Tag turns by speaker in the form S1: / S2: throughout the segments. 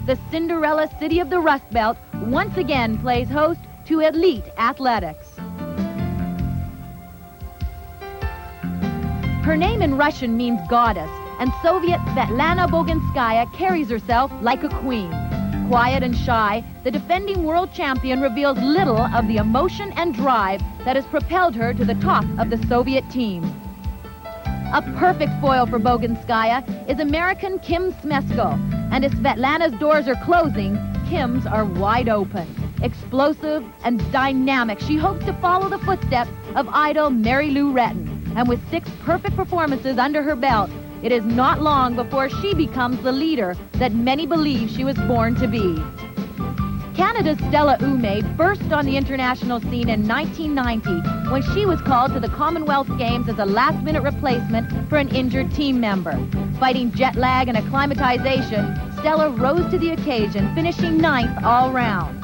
S1: the Cinderella city of the Rust Belt once again plays host to elite athletics. Her name in Russian means goddess, and Soviet Svetlana Boginskaya carries herself like a queen. Quiet and shy, the defending world champion reveals little of the emotion and drive that has propelled her to the top of the Soviet team. A perfect foil for Boginskaya is American Kim Smesko, and as Svetlana's doors are closing, Kim's are wide open. Explosive and dynamic, she hopes to follow the footsteps of idol Mary Lou Retton, and with 6 perfect performances under her belt, it is not long before she becomes the leader that many believe she was born to be. Canada's Stella Ume burst on the international scene in 1990 when she was called to the Commonwealth Games as a last-minute replacement for an injured team member. Fighting jet lag and acclimatization, Stella rose to the occasion, finishing 9th all round.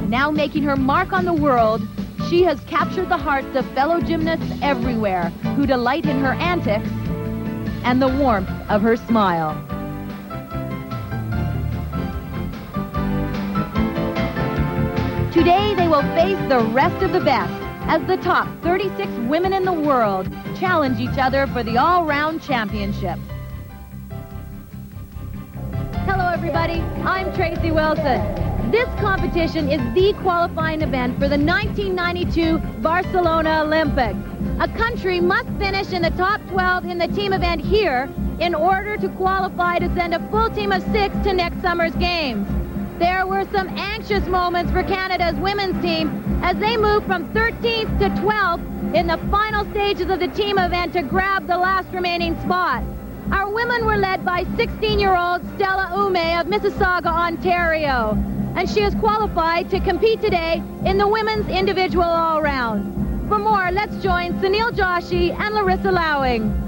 S1: Now making her mark on the world, she has captured the hearts of fellow gymnasts everywhere who delight in her antics and the warmth of her smile. Today they will face the rest of the best as the top 36 women in the world challenge each other for the all-round championship. Hello everybody, I'm Tracy Wilson. This competition is the qualifying event for the 1992 Barcelona Olympics. A country must finish in the top 12 in the team event here in order to qualify to send a full team of 6 to next summer's games. There were some anxious moments for Canada's women's team as they moved from 13th to 12th in the final stages of the team event to grab the last remaining spot. Our women were led by 16-year-old Stella Ume of Mississauga, Ontario, and she is qualified to compete today in the women's individual all-round. For more, let's join Sunil Joshi and Larissa Lowing.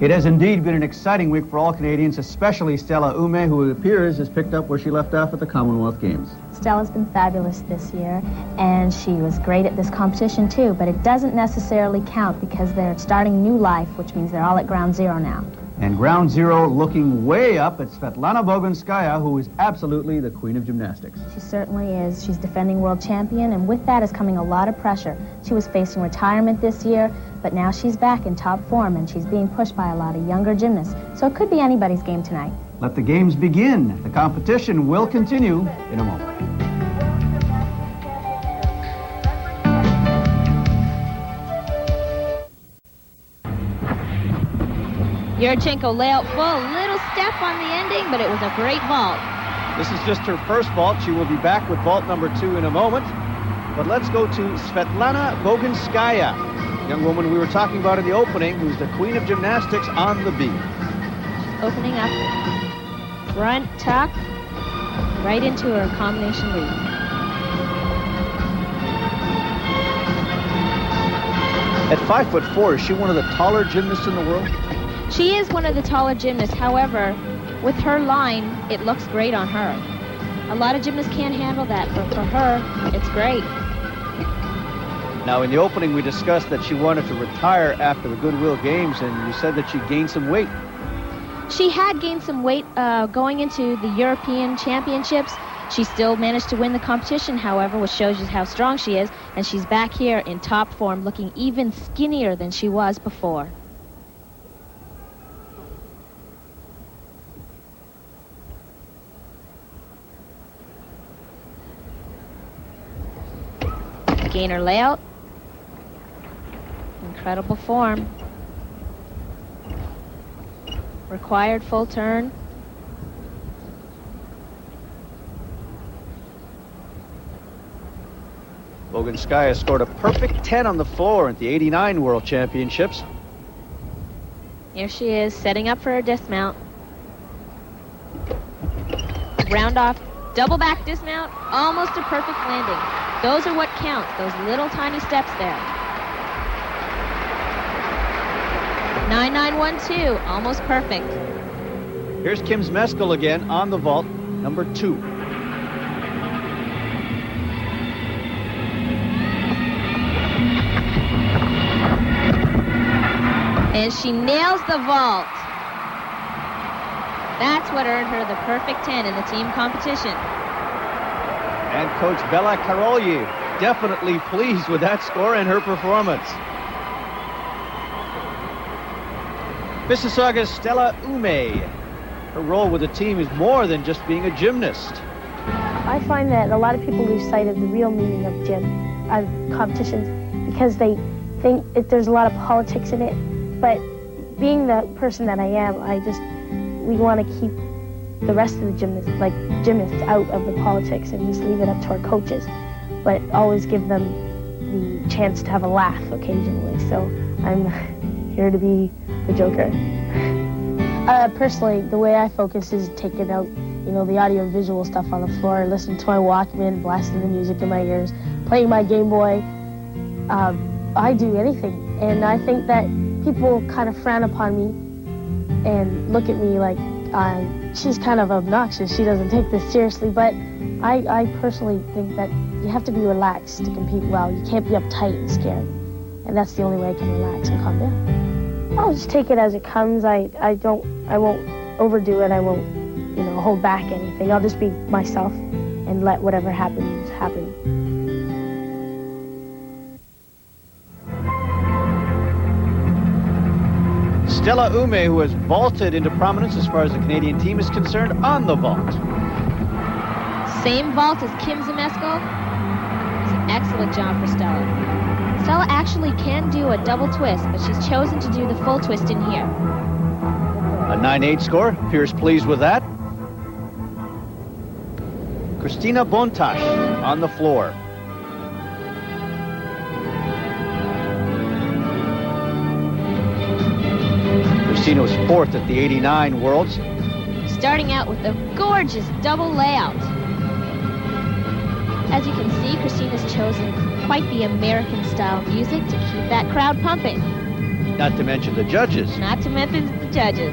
S2: It has indeed been an exciting week for all Canadians, especially Stella Ume, who it appears has picked up where she left off at the Commonwealth Games.
S3: Stella's been fabulous this year, and she was great at this competition too, but it doesn't necessarily count because they're starting new life, which means they're all at ground zero now.
S2: And ground zero looking way up at Svetlana Boginskaya, who is absolutely the queen of gymnastics.
S3: She certainly is. She's defending world champion, and with that is coming a lot of pressure. She was facing retirement this year, but now she's back in top form, and she's being pushed by a lot of younger gymnasts. So it could be anybody's game tonight.
S2: Let the games begin. The competition will continue in a moment.
S4: Yurchenko layout full, little step on the ending, but it was a great vault.
S5: This is just her first vault. She will be back with vault number 2 in a moment. But let's go to Svetlana Boginskaya, young woman we were talking about in the opening, who's the queen of gymnastics on the beat.
S4: Opening up, front tuck, right into her combination lead.
S5: At 5'4", is she one of the taller gymnasts in the world?
S4: She is one of the taller gymnasts. However, with her line, it looks great on her. A lot of gymnasts can't handle that, but for her, it's great.
S5: Now, in the opening, we discussed that she wanted to retire after the Goodwill Games, and you said that she gained some weight.
S4: She had gained some weight going into the European Championships. She still managed to win the competition, however, which shows you how strong she is, and she's back here in top form, looking even skinnier than she was before. Gainer layout. Incredible form. Required full turn.
S5: Boginskaya scored a perfect 10 on the floor at the '89 World Championships.
S4: Here she is, setting up for her dismount. Round off, double back dismount, almost a perfect landing. Those are what counts, those little tiny steps there. 9-9-1-2, almost perfect.
S5: Here's Kim Smesko again on the vault, number 2.
S4: And she nails the vault. That's what earned her the perfect 10 in the team competition.
S5: And Coach Bella Karolyi definitely pleased with that score and her performance. Mississauga's Stella Ume. Her role with the team is more than just being a gymnast.
S6: I find that a lot of people lose sight of the real meaning of competitions because they think there's a lot of politics in it. But being the person that I am, we want to keep the rest of the gymnasts out of the politics and just leave it up to our coaches, but always give them the chance to have a laugh occasionally. So I'm here to be the joker. Personally, the way I focus is taking out, the audio and visual stuff on the floor, listening to my Walkman, blasting the music in my ears, playing my Game Boy. I do anything, and I think that people kind of frown upon me and look at me like she's kind of obnoxious. She doesn't take this seriously, but I personally think that you have to be relaxed to compete well. You can't be uptight and scared, and that's the only way I can relax and calm down. I'll just take it as it comes. I won't overdo it. I won't, hold back anything. I'll just be myself and let whatever happens happen.
S5: Stella Ume, who has vaulted into prominence as far as the Canadian team is concerned, on the vault.
S4: Same vault as Kim Zamesko. It's an excellent job for Stella. Stella actually can do a double twist, but she's chosen to do the full twist in here.
S5: A 9-8 score. Appears pleased with that. Christina Bontash on the floor. Christina was fourth at the 89 Worlds.
S4: Starting out with a gorgeous double layout. As you can see, Christina's chosen quite the American-style music to keep that crowd pumping.
S5: Not to mention the judges.
S4: Not to mention the judges.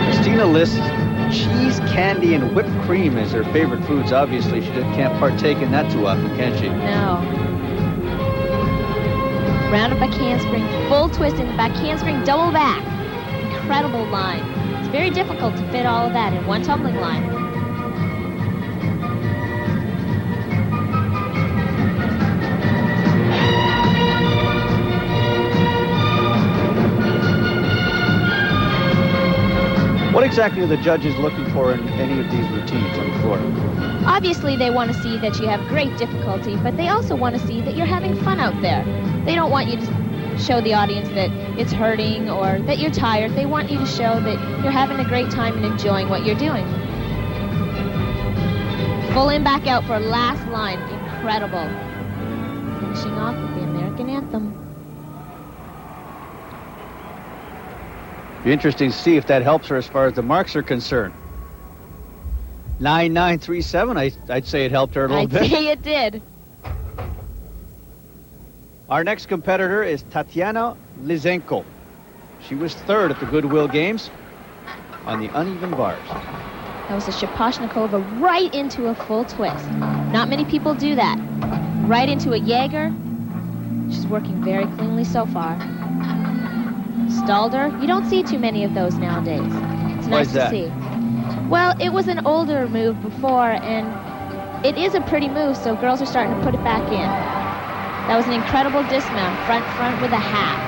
S5: Christina lists cheese, candy, and whipped cream as her favorite foods. Obviously, she can't partake in that too often, can she?
S4: No. Round up back handspring, full twist in the back handspring, double back. Incredible line. It's very difficult to fit all of that in one tumbling line.
S5: What exactly are the judges looking for in any of these routines on the floor?
S4: Obviously, they want to see that you have great difficulty, but they also want to see that you're having fun out there. They don't want you to show the audience that it's hurting or that you're tired. They want you to show that you're having a great time and enjoying what you're doing. Full in, back out for last line. Incredible. Finishing off with the American anthem.
S5: Be interesting to see if that helps her as far as the marks are concerned. 9.937, I'd say it helped her a little bit.
S4: I'd say it did.
S5: Our next competitor is Tatiana Lizenko. She was third at the Goodwill Games on the uneven bars.
S4: That was a Shaposhnikova right into a full twist. Not many people do that. Right into a Jaeger. She's working very cleanly so far. Stalder, you don't see too many of those nowadays. It's nice to see. Well, it was an older move before, and it is a pretty move, so girls are starting to put it back in. That was an incredible dismount, front with a half.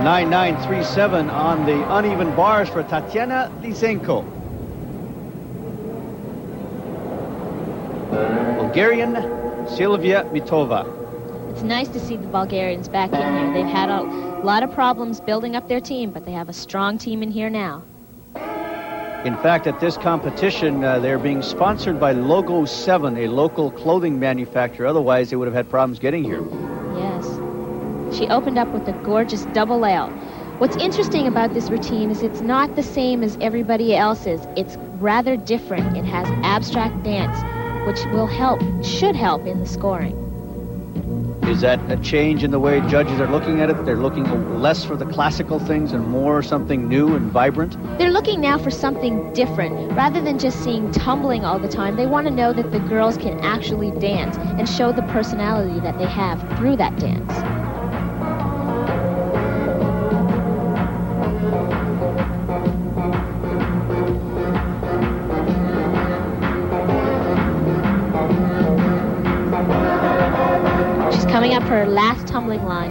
S5: 9.937 on the uneven bars for Tatiana Lizenko. Bulgarian Silvia Mitova.
S4: It's nice to see the Bulgarians back in here. They've had a lot of problems building up their team, but they have a strong team in here now.
S5: In fact, at this competition, they're being sponsored by Logo 7, a local clothing manufacturer. Otherwise, they would have had problems getting here.
S4: Yes. She opened up with a gorgeous double layout. What's interesting about this routine is it's not the same as everybody else's. It's rather different. It has abstract dance, which should help in the scoring.
S5: Is that a change in the way judges are looking at it? They're looking less for the classical things and more something new and vibrant?
S4: They're looking now for something different. Rather than just seeing tumbling all the time, they want to know that the girls can actually dance and show the personality that they have through that dance. Coming up her last tumbling line.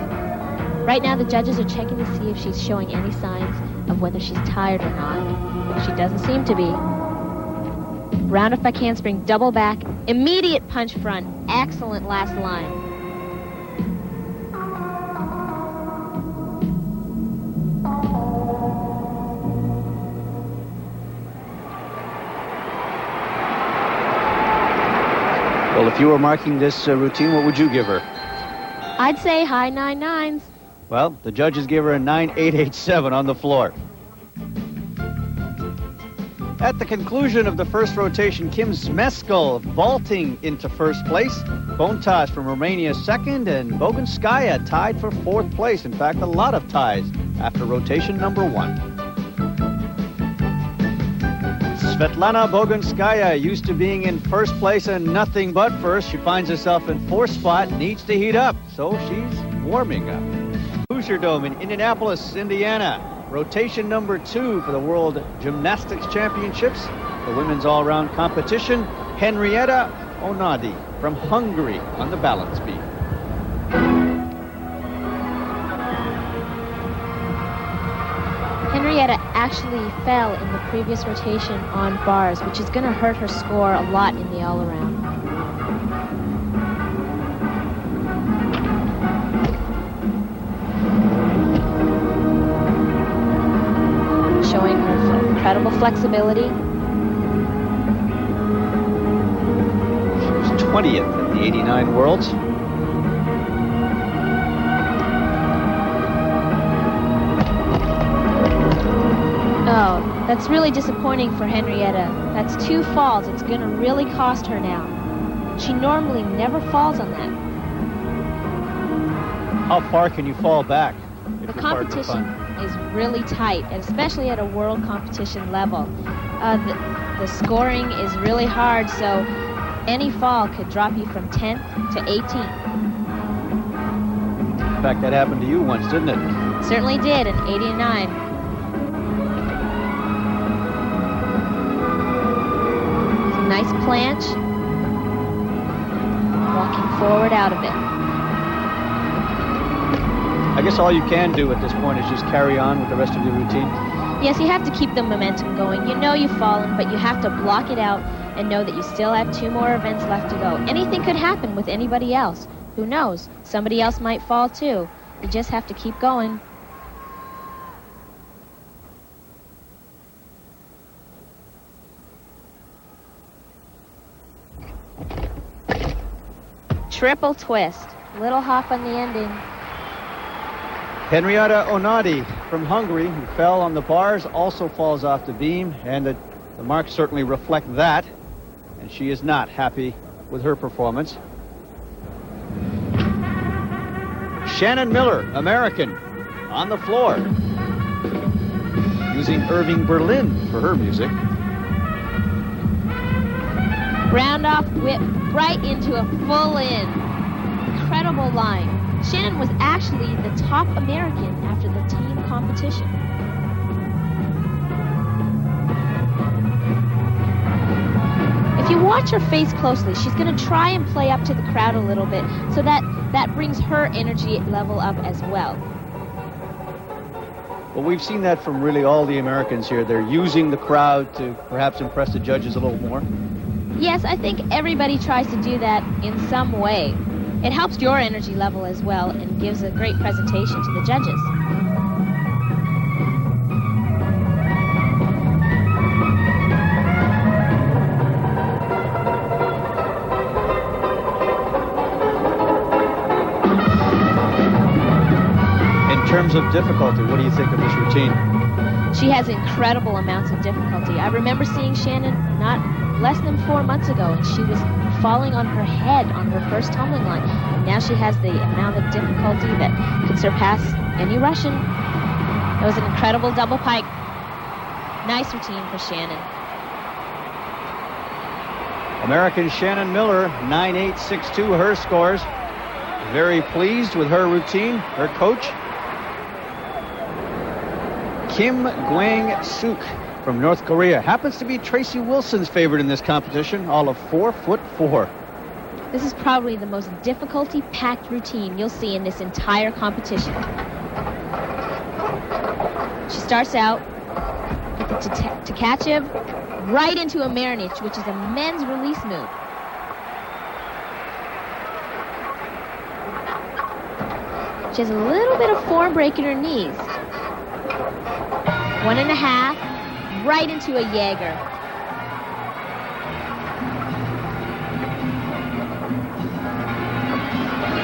S4: Right now the judges are checking to see if she's showing any signs of whether she's tired or not. She doesn't seem to be. Round off back handspring, double back, immediate punch front. Excellent last line.
S5: Well, if you were marking this routine, what would you give her?
S4: I'd say high 9.9s.
S5: Well, the judges gave her a 9.887 on the floor. At the conclusion of the first rotation, Kim Zmeskal vaulting into first place. Bontas from Romania second, and Bogunskaya tied for fourth place. In fact, a lot of ties after rotation number 1. Svetlana Bogunskaya, used to being in first place and nothing but first. She finds herself in fourth spot, needs to heat up, so she's warming up. Hoosier Dome in Indianapolis, Indiana. Rotation number 2 for the World Gymnastics Championships. The women's all-around competition. Henrietta Onadi from Hungary on the balance beam.
S4: Henrietta actually fell in the previous rotation on bars, which is going to hurt her score a lot in the all-around. Showing her incredible flexibility.
S5: She was 20th in the 89 Worlds.
S4: Oh, that's really disappointing for Henrietta. That's 2 falls. It's going to really cost her now. She normally never falls on that.
S5: How far can you fall back?
S4: The competition is really tight, and especially at a world competition level. The scoring is really hard, so any fall could drop you from 10th to 18th.
S5: In fact, that happened to you once, didn't it?
S4: Certainly did in 89. Nice planche. Walking forward out of it.
S5: I guess all you can do at this point is just carry on with the rest of your routine.
S4: Yes, you have to keep the momentum going. You know you've fallen, but you have to block it out and know that you still have 2 more events left to go. Anything could happen with anybody else. Who knows? Somebody else might fall too. You just have to keep going. Triple twist. Little hop on the ending.
S5: Henrietta Onadi from Hungary, who fell on the bars, also falls off the beam, and the marks certainly reflect that, and she is not happy with her performance. Shannon Miller, American, on the floor, using Irving Berlin for her music.
S4: Round off whip right into a full in. Incredible line. Shannon was actually the top American after the team competition. If you watch her face closely, she's going to try and play up to the crowd a little bit, so that brings her energy level up as well.
S5: Well, we've seen that from really all the Americans here. They're using the crowd to perhaps impress the judges a little more.
S4: Yes, I think everybody tries to do that in some way. It helps your energy level as well and gives a great presentation to the judges.
S5: In terms of difficulty, what do you think of this routine?
S4: She has incredible amounts of difficulty. I remember seeing Shannon not less than 4 months ago, and she was falling on her head on her first tumbling line. Now she has the amount of difficulty that could surpass any Russian. That was an incredible double pike. Nice routine for Shannon.
S5: American Shannon Miller, 9.862 her scores. Very pleased with her routine. Her coach, Kim Gwang-suk from North Korea. Happens to be Tracy Wilson's favorite in this competition, all of 4'4".
S4: This is probably the most difficulty-packed routine you'll see in this entire competition. She starts out with the Tkachev right into a Marinich, which is a men's release move. She has a little bit of form break in her knees. 1.5, right into a Jaeger.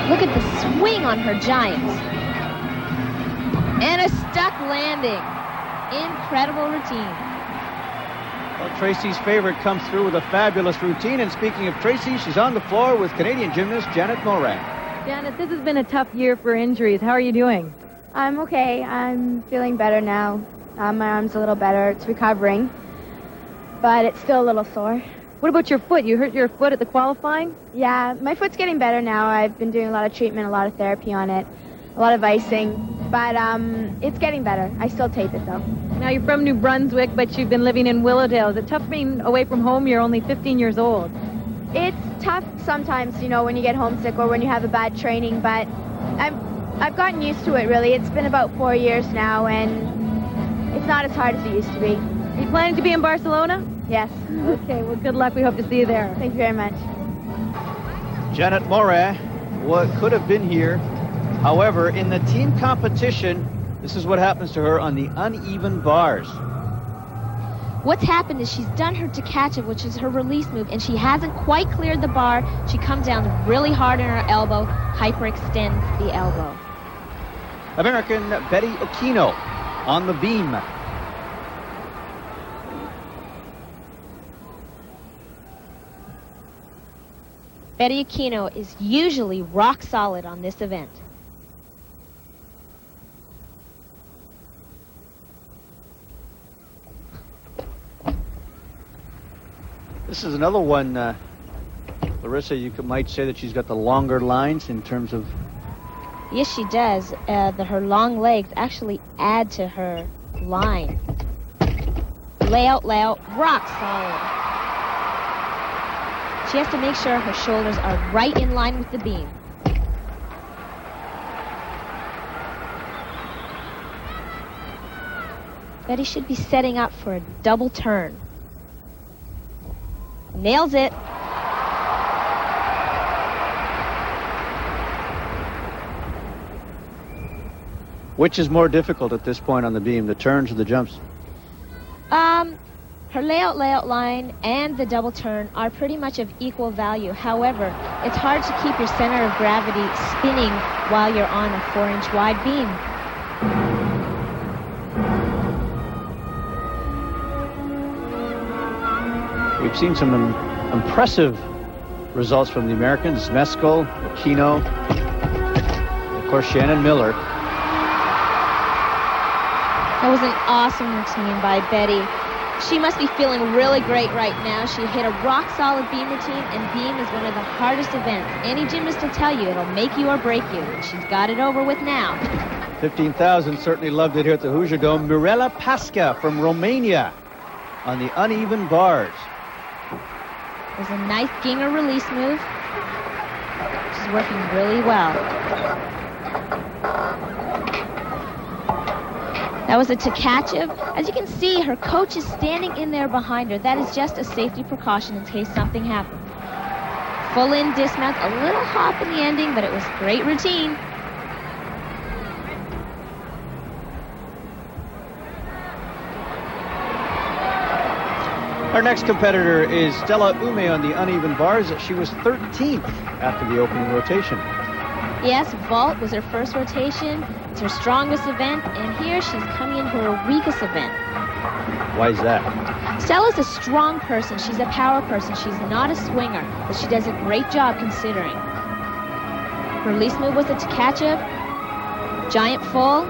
S4: Look at the swing on her Giants. And a stuck landing. Incredible routine.
S5: Well, Tracy's favorite comes through with a fabulous routine. And speaking of Tracy, she's on the floor with Canadian gymnast Janet Moran.
S1: Janet, this has been a tough year for injuries. How are you doing?
S7: I'm okay. I'm feeling better now. My arm's a little better. It's recovering, but it's still a little sore.
S1: What about your foot? You hurt your foot at the qualifying?
S7: Yeah, my foot's getting better now. I've been doing a lot of treatment, a lot of therapy on it, a lot of icing, but it's getting better. I still tape it, though.
S1: Now, you're from New Brunswick, but you've been living in Willowdale. Is it tough being away from home? You're only 15 years old.
S7: It's tough sometimes, you know, when you get homesick or when you have a bad training, but I've gotten used to it, really. It's been about 4 years now, and it's not as hard as it used to be.
S1: Are you planning to be in Barcelona?
S7: Yes.
S1: Okay, well, good luck. We hope to see you there.
S7: Thank you very much.
S5: Janet Moran, what could have been here. However, in the team competition, this is what happens to her on the uneven bars.
S4: What's happened is she's done her Tkachev, which is her release move, and she hasn't quite cleared the bar. She comes down really hard on her elbow, hyperextends the elbow.
S5: American Betty Okino on the beam.
S4: Betty Aquino is usually rock solid on this event.
S5: This is another one, Larissa, you might say that she's got the longer lines in terms of...
S4: Yes, she does. Her long legs actually add to her line. Layout, rock solid. She has to make sure her shoulders are right in line with the beam. Betty should be setting up for a double turn. Nails it.
S5: Which is more difficult at this point on the beam, the turns or the jumps?
S4: Her layout line and the double turn are pretty much of equal value. However, it's hard to keep your center of gravity spinning while you're on a 4-inch wide beam.
S5: We've seen some impressive results from the Americans. Zmeskal, Aquino, of course Shannon Miller.
S4: That was an awesome routine by Betty. She must be feeling really great right now. She hit a rock-solid beam routine, and beam is one of the hardest events. Any gymnast will tell you it'll make you or break you, and she's got it over with now.
S5: 15,000 certainly loved it here at the Hoosier Dome. Mirela Pasca from Romania on the uneven bars.
S4: There's a nice Ginger release move. She's working really well. That was a Tkachev. As you can see, her coach is standing in there behind her. That is just a safety precaution in case something happens. Full in dismount, a little hop in the ending, but it was great routine.
S5: Our next competitor is Stella Ume on the uneven bars. She was 13th after the opening rotation.
S4: Yes, vault was her first rotation. It's her strongest event, and here she's coming into her weakest event.
S5: Why is that?
S4: Stella's a strong person. She's a power person. She's not a swinger, but she does a great job considering. Her release move was a Tkachev, giant full,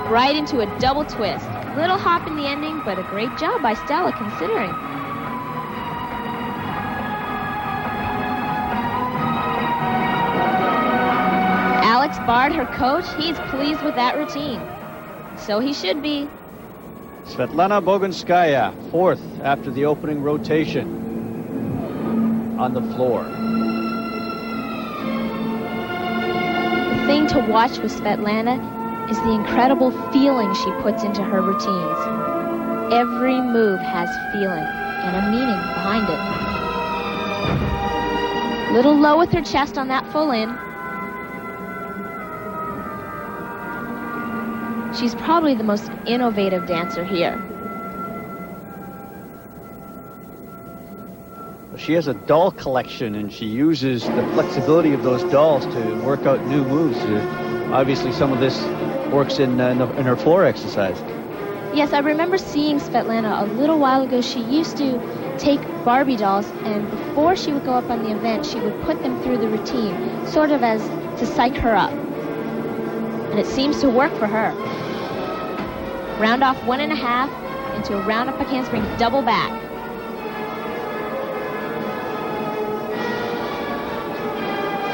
S4: right into a double twist. Little hop in the ending, but a great job by Stella considering. Alex Bard, her coach, he's pleased with that routine. So he should be.
S5: Svetlana Boginskaya, fourth after the opening rotation on the floor.
S4: The thing to watch with Svetlana is the incredible feeling she puts into her routines. Every move has feeling and a meaning behind it. Little low with her chest on that full in. She's probably the most innovative dancer here.
S5: She has a doll collection, and she uses the flexibility of those dolls to work out new moves. Obviously, some of this works in her floor exercise.
S4: Yes, I remember seeing Svetlana a little while ago. She used to take Barbie dolls, and before she would go up on the event, she would put them through the routine, sort of as to psych her up. And it seems to work for her. Round off 1.5 into a round up back handspring double back.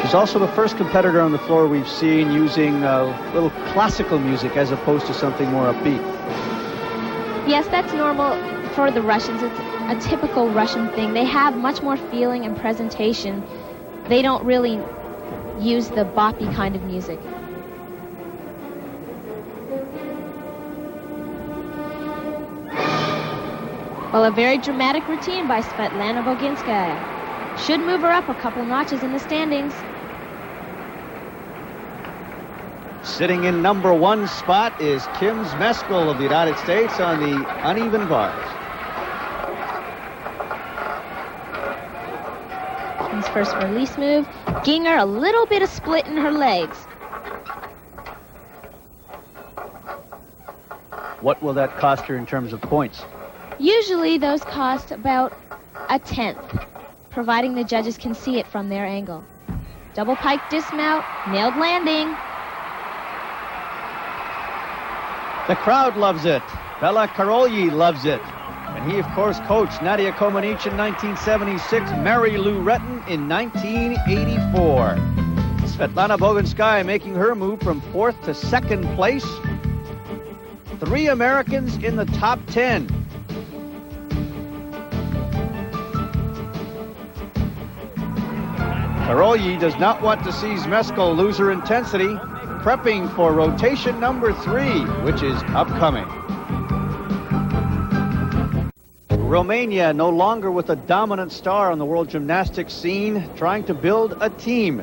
S5: She's also the first competitor on the floor we've seen using a little classical music as opposed to something more upbeat.
S4: Yes, that's normal for the Russians. It's a typical Russian thing. They have much more feeling and presentation. They don't really use the boppy kind of music. Well, a very dramatic routine by Svetlana Boginskaya. Should move her up a couple notches in the standings.
S5: Sitting in number 1 spot is Kim Zmeskal of the United States on the uneven bars.
S4: Kim's first release move. Ginger, a little bit of split in her legs.
S5: What will that cost her in terms of points?
S4: Usually those cost about 1/10, providing the judges can see it from their angle. Double pike dismount, nailed landing.
S5: The crowd loves it. Bella Karolyi loves it. And he, of course, coached Nadia Comaneci in 1976, Mary Lou Retton in 1984. Svetlana Boginskaya making her move from 4th to 2nd place. 3 Americans in the top 10. Karolyi does not want to see Zmeskal lose her intensity, prepping for rotation number 3, which is upcoming. Romania no longer with a dominant star on the world gymnastics scene, trying to build a team.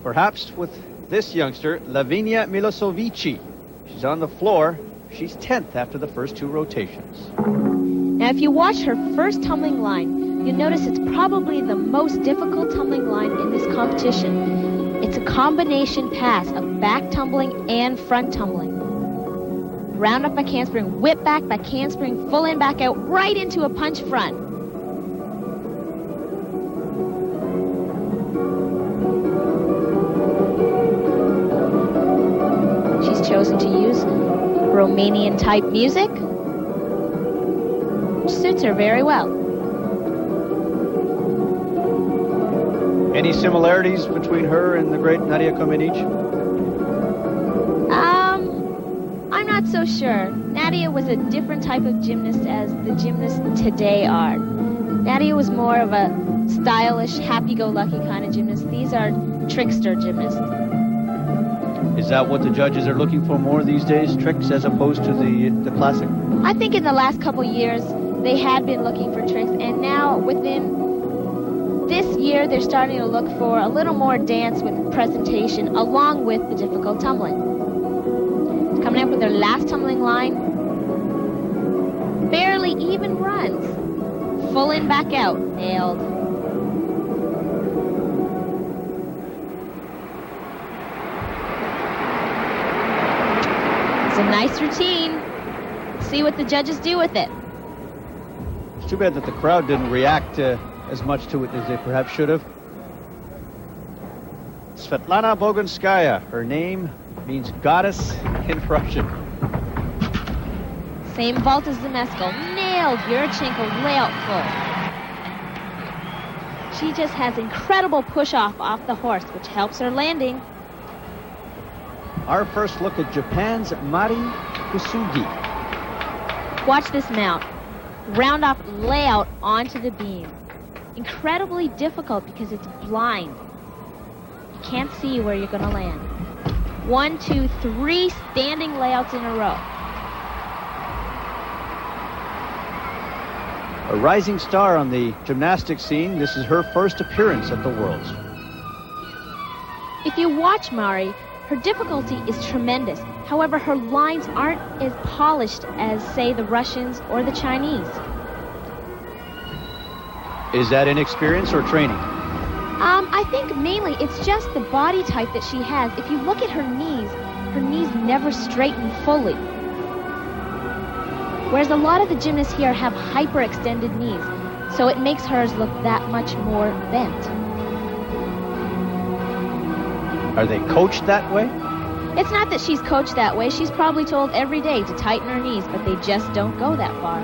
S5: Perhaps with this youngster, Lavinia Milosevici. She's on the floor. She's 10th after the first 2 rotations.
S4: Now, if you watch her first tumbling line, you'll notice it's probably the most difficult tumbling line in this competition. It's a combination pass of back tumbling and front tumbling. Round up back handspring, whip back handspring, full in, back out, right into a punch front. She's chosen to use Romanian type music, which suits her very well.
S5: Any similarities between her and the great Nadia Comaneci?
S4: I'm not so sure. Nadia was a different type of gymnast as the gymnasts today are. Nadia was more of a stylish, happy-go-lucky kind of gymnast. These are trickster gymnasts.
S5: Is that what the judges are looking for more these days, tricks as opposed to the classic?
S4: I think in the last couple years, they had been looking for tricks, and now within this year, they're starting to look for a little more dance with presentation, along with the difficult tumbling. Coming up with their last tumbling line. Barely even runs. Full in, back out. Nailed. It's a nice routine. See what the judges do with it.
S5: It's too bad that the crowd didn't react as much to it as they perhaps should have. Svetlana Bogunskaya. Her name means goddess in Russian.
S4: Same vault as Zemeskal. Nailed Yurchenko layout full. She just has incredible push-off off the horse, which helps her landing.
S5: Our first look at Japan's Mari Kusugi.
S4: Watch this mount. Round off layout onto the beam. Incredibly difficult because it's blind. You can't see where you're going to land. 1, 2, 3 standing layouts in a row.
S5: A rising star on the gymnastics scene. This is her first appearance at the Worlds.
S4: If you watch Mari, her difficulty is tremendous. However, her lines aren't as polished as, say, the Russians or the Chinese.
S5: Is that inexperience or training?
S4: I think mainly it's just the body type that she has. If you look at her knees never straighten fully. Whereas a lot of the gymnasts here have hyperextended knees, so it makes hers look that much more bent.
S5: Are they coached that way?
S4: It's not that she's coached that way. She's probably told every day to tighten her knees, but they just don't go that far.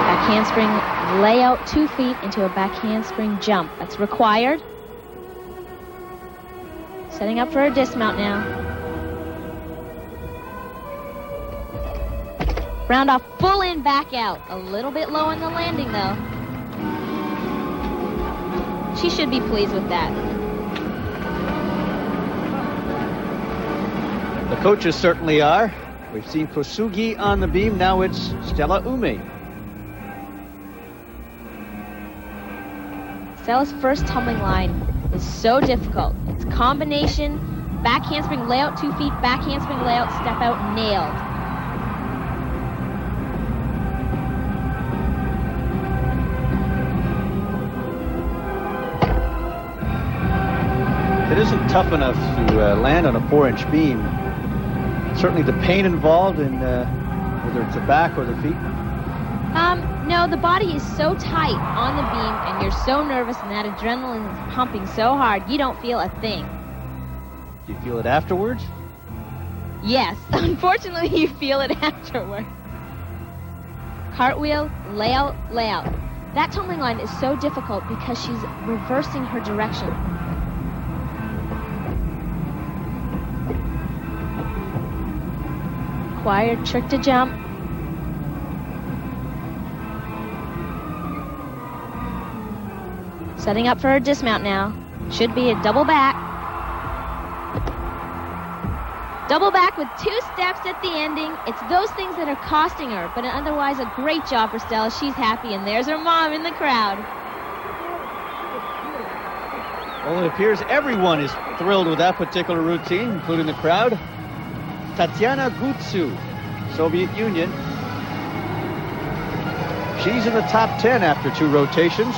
S4: Back handspring layout 2 feet into a back handspring jump. That's required. Setting up for a dismount now. Round off full in, back out. A little bit low on the landing, though. She should be pleased with that.
S5: The coaches certainly are. We've seen Kosugi on the beam. Now it's Stella Ume.
S4: Stella's first tumbling line is so difficult. It's combination, back handspring layout 2 feet, back handspring layout, step out, nailed.
S5: It isn't tough enough to land on a 4-inch beam. Certainly the pain involved in whether it's the back or the feet.
S4: No, the body is so tight on the beam and you're so nervous and that adrenaline is pumping so hard, you don't feel a thing.
S5: Do you feel it afterwards?
S4: Yes, unfortunately you feel it afterward. Cartwheel, layout, layout. That tumbling line is so difficult because she's reversing her direction. Required trick to jump. Setting up for her dismount now. Should be a double back. Double back with 2 steps at the ending. It's those things that are costing her, but otherwise a great job for Stella. She's happy, and there's her mom in the crowd.
S5: Well, it appears everyone is thrilled with that particular routine, including the crowd. Tatiana Gutsu, Soviet Union. She's in the top 10 after 2 rotations.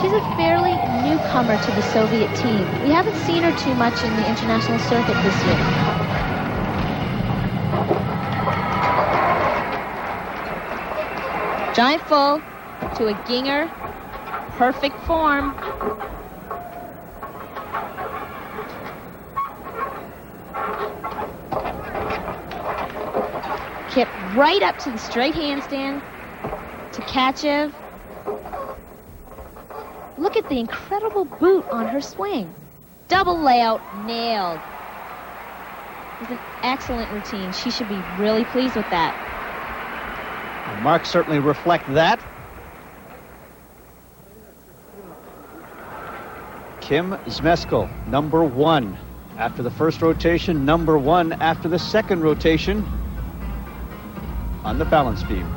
S4: She's a fairly newcomer to the Soviet team. We haven't seen her too much in the international circuit this year. Giant full to a ginger. Perfect form. Kip right up to the straight handstand to Kachev. Look at the incredible boot on her swing. Double layout, nailed. It's an excellent routine. She should be really pleased with that.
S5: The marks certainly reflect that. Kim Zmeskal, number 1 after the first rotation, number 1 after the second rotation on the balance beam.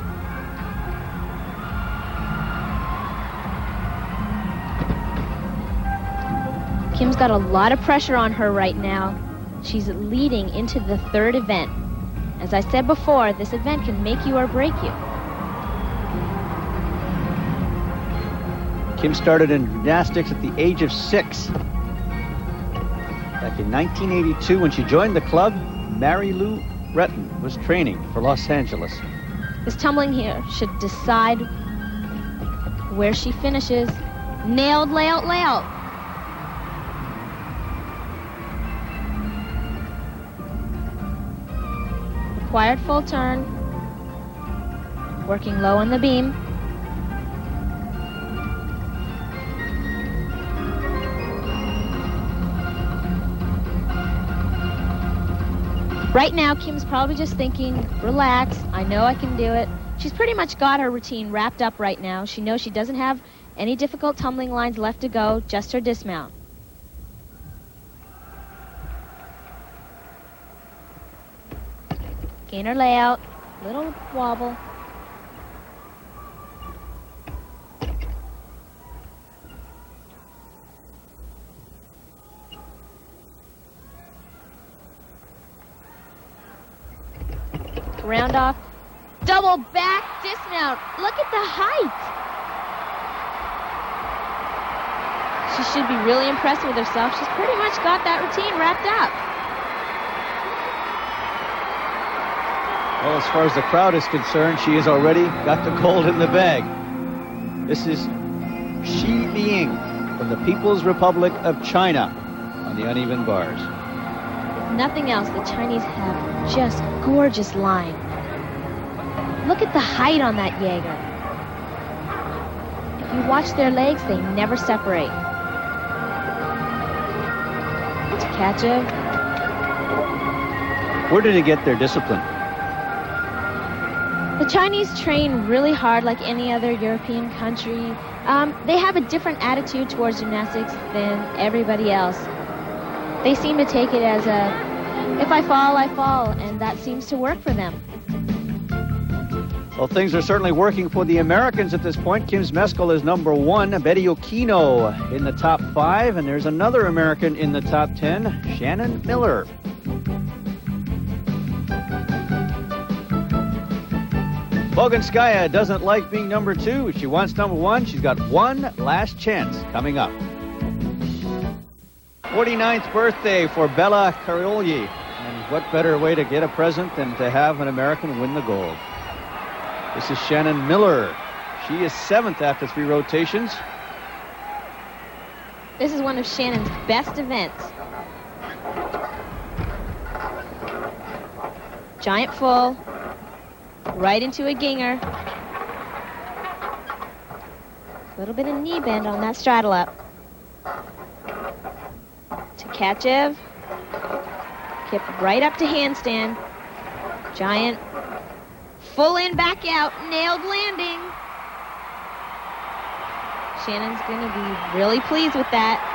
S4: Kim's got a lot of pressure on her right now. She's leading into the 3rd event. As I said before, this event can make you or break you.
S5: Kim started in gymnastics at the age of 6. Back in 1982 when she joined the club, Mary Lou Retton was training for Los Angeles.
S4: This tumbling here should decide where she finishes. Nailed layout, layout. Required full turn. Working low on the beam. Right now, Kim's probably just thinking, relax, I know I can do it. She's pretty much got her routine wrapped up right now. She knows she doesn't have any difficult tumbling lines left to go, just her dismount. Gainer layout, little wobble. Round off, double back dismount. Look at the height. She should be really impressed with herself. She's pretty much got that routine wrapped up.
S5: Well, as far as the crowd is concerned, she has already got the gold in the bag. This is Xi Ling from the People's Republic of China on the uneven bars.
S4: If nothing else, the Chinese have just gorgeous line. Look at the height on that Jaeger. If you watch their legs, they never separate. Tkachev.
S5: Where did they get their discipline?
S4: The Chinese train really hard like any other European country. They have a different attitude towards gymnastics than everybody else. They seem to take it as a, if I fall, I fall, and that seems to work for them.
S5: Well, things are certainly working for the Americans at this point. Kim Zmeskal is number 1, Betty Okino in the top 5, and there's another American in the top 10, Shannon Miller. Bogunskaya doesn't like being number 2. She wants number 1. She's got one last chance coming up. 49th birthday for Bella Carioli. And what better way to get a present than to have an American win the gold? This is Shannon Miller. She is 7th after 3 rotations.
S4: This is one of Shannon's best events. Giant full. Right into a ginger. A little bit of knee bend on that straddle up. Tkachev. Kip right up to handstand. Giant. Full in, back out. Nailed landing. Shannon's going to be really pleased with that.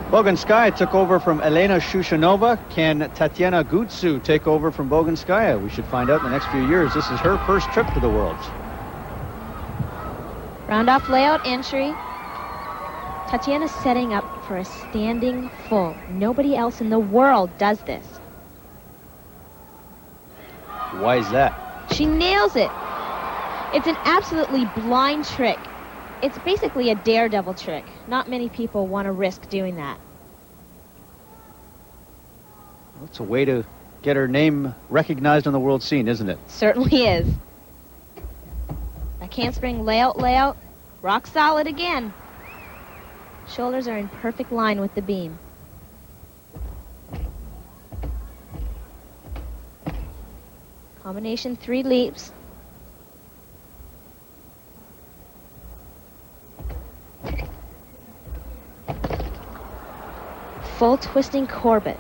S5: Bogunskaya took over from Elena Shushanova. Can Tatiana Gutsu take over from Bogunskaya? We should find out in the next few years. This is her first trip to the Worlds.
S4: Round off layout entry. Tatiana's setting up for a standing full. Nobody else in the world does this.
S5: Why is that?
S4: She nails it. It's an absolutely blind trick. It's basically a daredevil trick. Not many people want to risk doing that.
S5: Well, it's a way to get her name recognized on the world scene, isn't it?
S4: Certainly is. That handspring layout, layout. Rock solid again. Shoulders are in perfect line with the beam. Combination 3 leaps. Full twisting Corbett.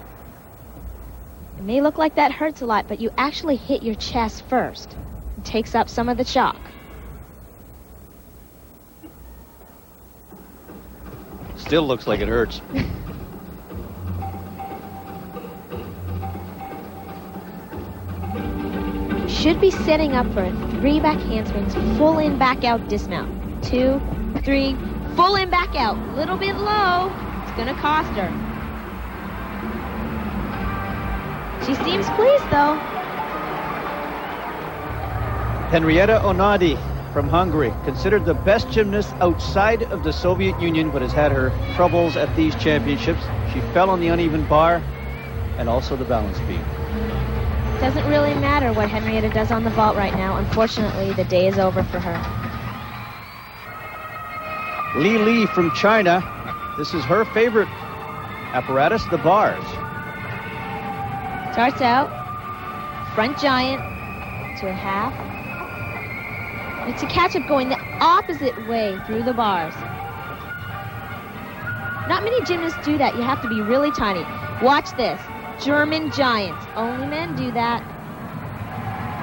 S4: It may look like that hurts a lot, but you actually hit your chest first. It takes up some of the shock.
S5: Still looks like it hurts.
S4: Should be setting up for 3 back handsprings, full in, back out, dismount. 2, 3, full in, back out. Little bit low. It's gonna cost her. She seems pleased, though.
S5: Henrietta Onadi from Hungary, considered the best gymnast outside of the Soviet Union, but has had her troubles at these championships. She fell on the uneven bar and also the balance beam.
S4: Doesn't really matter what Henrietta does on the vault right now. Unfortunately, the day is over for her.
S5: Li Li from China. This is her favorite apparatus, the bars.
S4: Starts out, front giant to a half. It's a catch-up going the opposite way through the bars. Not many gymnasts do that. You have to be really tiny. Watch this. German giants. Only men do that.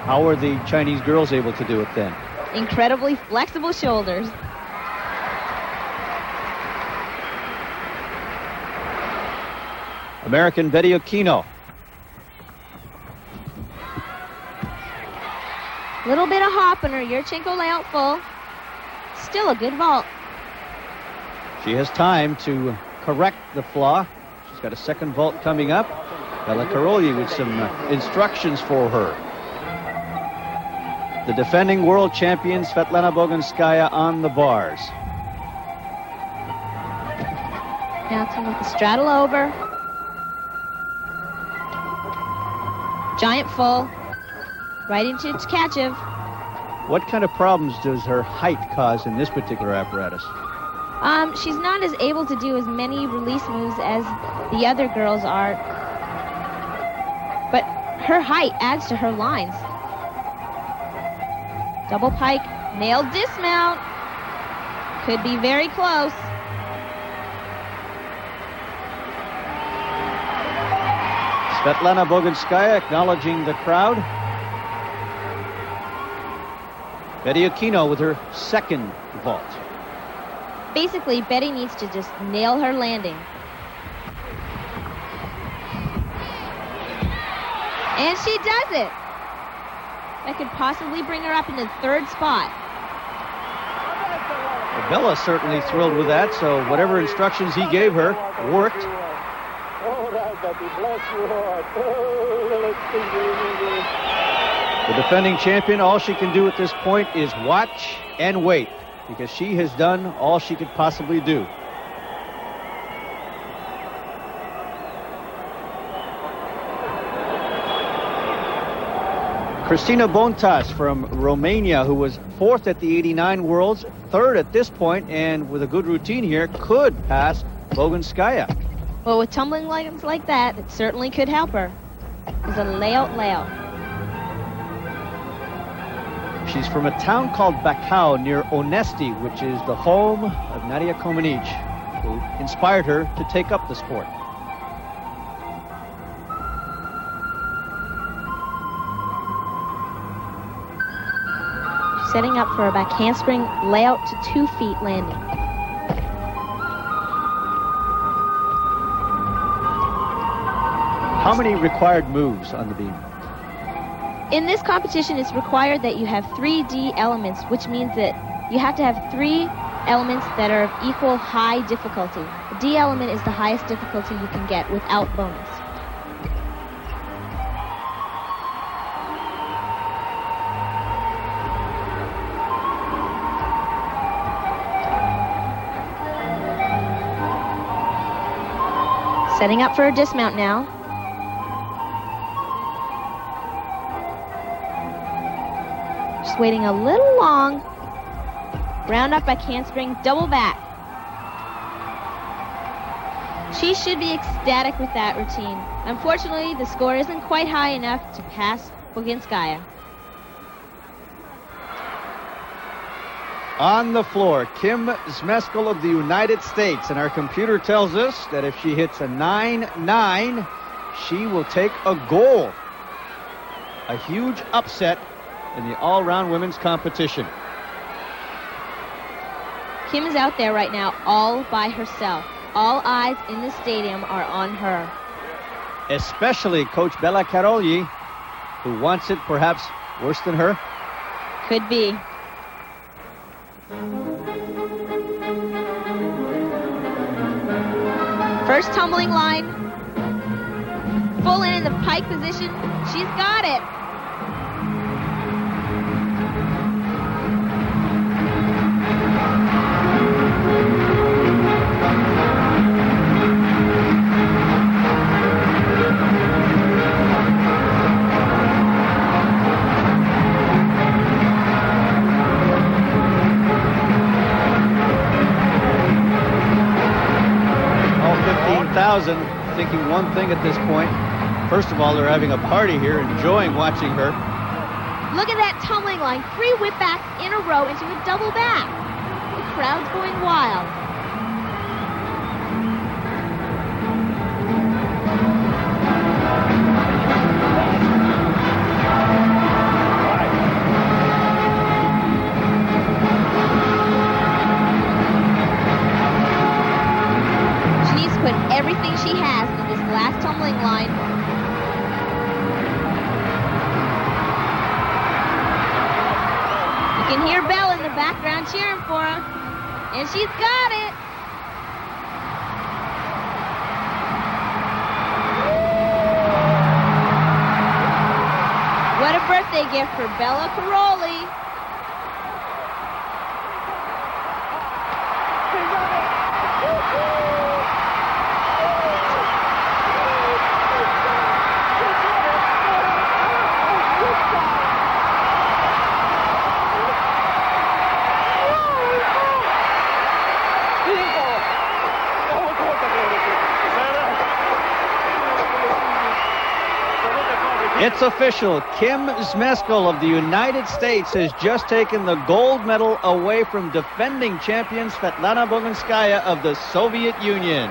S5: How are the Chinese girls able to do it then?
S4: Incredibly flexible shoulders.
S5: American Betty Aquino.
S4: Little bit of hop on her Yurchenko layout full. Still a good vault.
S5: She has time to correct the flaw. She's got a second vault coming up. Bella Karolyi with some instructions for her. The defending world champion Svetlana Boginskaya on the bars.
S4: Now to make the straddle over. Giant full. Right into Tkachev.
S5: What kind of problems does her height cause in this particular apparatus?
S4: She's not as able to do as many release moves as the other girls are. But her height adds to her lines. Double pike, nailed dismount. Could be very close.
S5: Svetlana Boginskaya acknowledging the crowd. Betty Aquino with her second vault.
S4: Basically, Betty needs to just nail her landing. And she does it. That could possibly bring her up into the third spot.
S5: Well, Bella's certainly thrilled with that, so whatever instructions he gave her worked. The defending champion, all she can do at this point is watch and wait, because she has done all she could possibly do. Cristina Bontas from Romania, who was fourth at the 89 Worlds, third at this point, and with a good routine here, could pass Boginskaya.
S4: Well, with tumbling legs like that, it certainly could help her. It's a layout.
S5: She's from a town called Bacău near Onesti, which is the home of Nadia Comaneci, who inspired her to take up the sport.
S4: Setting up for a back handspring layout to 2 feet landing.
S5: How many required moves on the beam?
S4: In this competition, it's required that you have 3 D elements, which means that you have to have 3 elements that are of equal high difficulty. The D element is the highest difficulty you can get without bonus. Setting up for a dismount now. Just waiting a little long. Round up back handspring, double back. She should be ecstatic with that routine. Unfortunately, the score isn't quite high enough to pass Boginskaya.
S5: On the floor, Kim Zmeskal of the United States, and our computer tells us that if she hits a 9-9, she will take a gold. A huge upset in the all-round women's competition.
S4: Kim is out there right now all by herself. All eyes in the stadium are on her.
S5: Especially Coach Bella Karolyi, who wants it perhaps worse than her.
S4: Could be. First tumbling line. full in the pike position. She's got it.
S5: Thinking one thing at this point. First of all, they're having a party here, enjoying watching her.
S4: Look at that tumbling line. 3 whip backs in a row into a double back. The crowd's going wild. Put everything she has in this last tumbling line. You can hear Belle in the background cheering for her. And she's got it. What a birthday gift for Bella Caroli.
S5: It's official. Kim Zmeskal of the United States has just taken the gold medal away from defending champion Svetlana Boginskaya of the Soviet Union.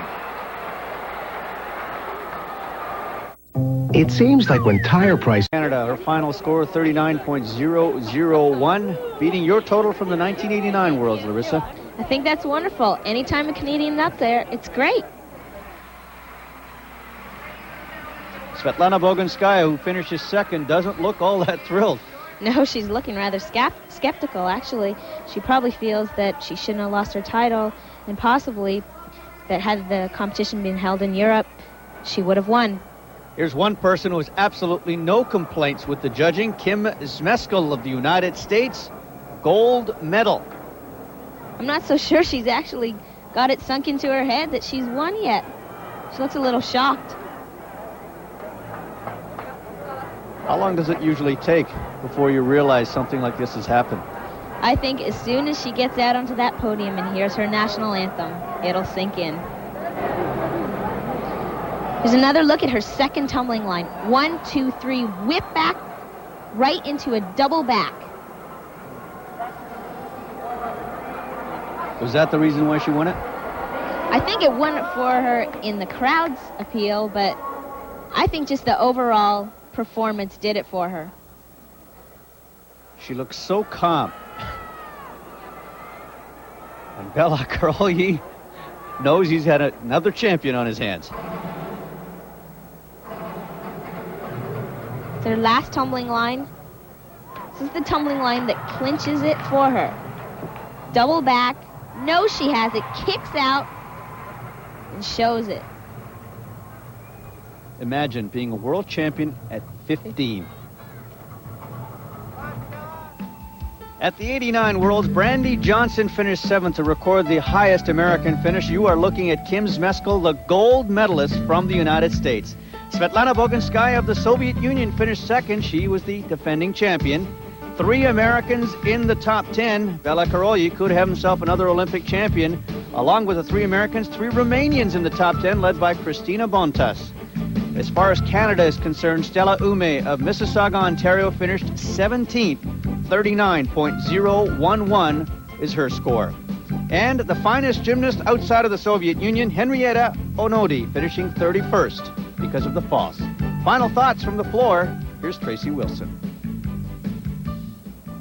S8: It seems like when tire prices...
S5: Canada, her final score 39.001, beating your total from the 1989 Worlds, Larissa.
S4: I think that's wonderful. Anytime a Canadian's up there, it's great.
S5: Svetlana Boginskaya, who finishes second, doesn't look all that thrilled.
S4: No, she's looking rather skeptical, actually. She probably feels that she shouldn't have lost her title, and possibly that had the competition been held in Europe, she would have won.
S5: Here's one person who has absolutely no complaints with the judging, Kim Zmeskal of the United States, gold medal.
S4: I'm not so sure she's actually got it sunk into her head that she's won yet. She looks a little shocked.
S5: How long does it usually take before you realize something like this has happened?
S4: I think as soon as she gets out onto that podium and hears her national anthem, it'll sink in. There's another look at her second tumbling line. 1, 2, 3, whip back right into a double back.
S5: Was that the reason why she won it?
S4: I think it won it for her in the crowd's appeal, but I think just the overall performance did it for her.
S5: She looks so calm. And Bella Caroli knows he's had another champion on his hands.
S4: It's her last tumbling line. This is the tumbling line that clinches it for her. Double back, knows she has it, kicks out, and shows it.
S5: Imagine being a world champion at 15. At the 89 Worlds, Brandy Johnson finished 7th to record the highest American finish. You are looking at Kim Zmeskal, the gold medalist from the United States. Svetlana Boginskaya of the Soviet Union finished 2nd. She was the defending champion. 3 Americans in the top 10. Bella Caroli could have himself another Olympic champion. Along with the 3 Americans, 3 Romanians in the top 10, led by Cristina Bontas. As far as Canada is concerned, Stella Ume of Mississauga, Ontario finished 17th. 39.011 is her score. And the finest gymnast outside of the Soviet Union, Henrietta Onodi, finishing 31st because of the falls. Final thoughts from the floor. Here's Tracy Wilson.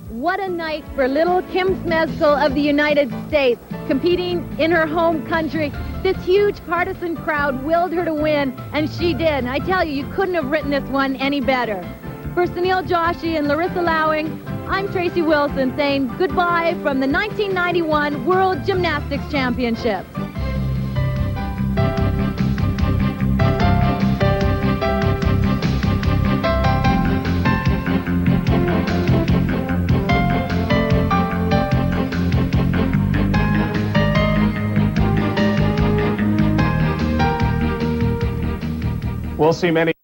S1: What a night for little Kim Zmeskal of the United States, competing in her home country. This huge partisan crowd willed her to win, and she did. And I tell you, you couldn't have written this one any better. For Sunil Joshi and Larissa Lowing, I'm Tracy Wilson saying goodbye from the 1991 World Gymnastics Championships.
S8: we'll see many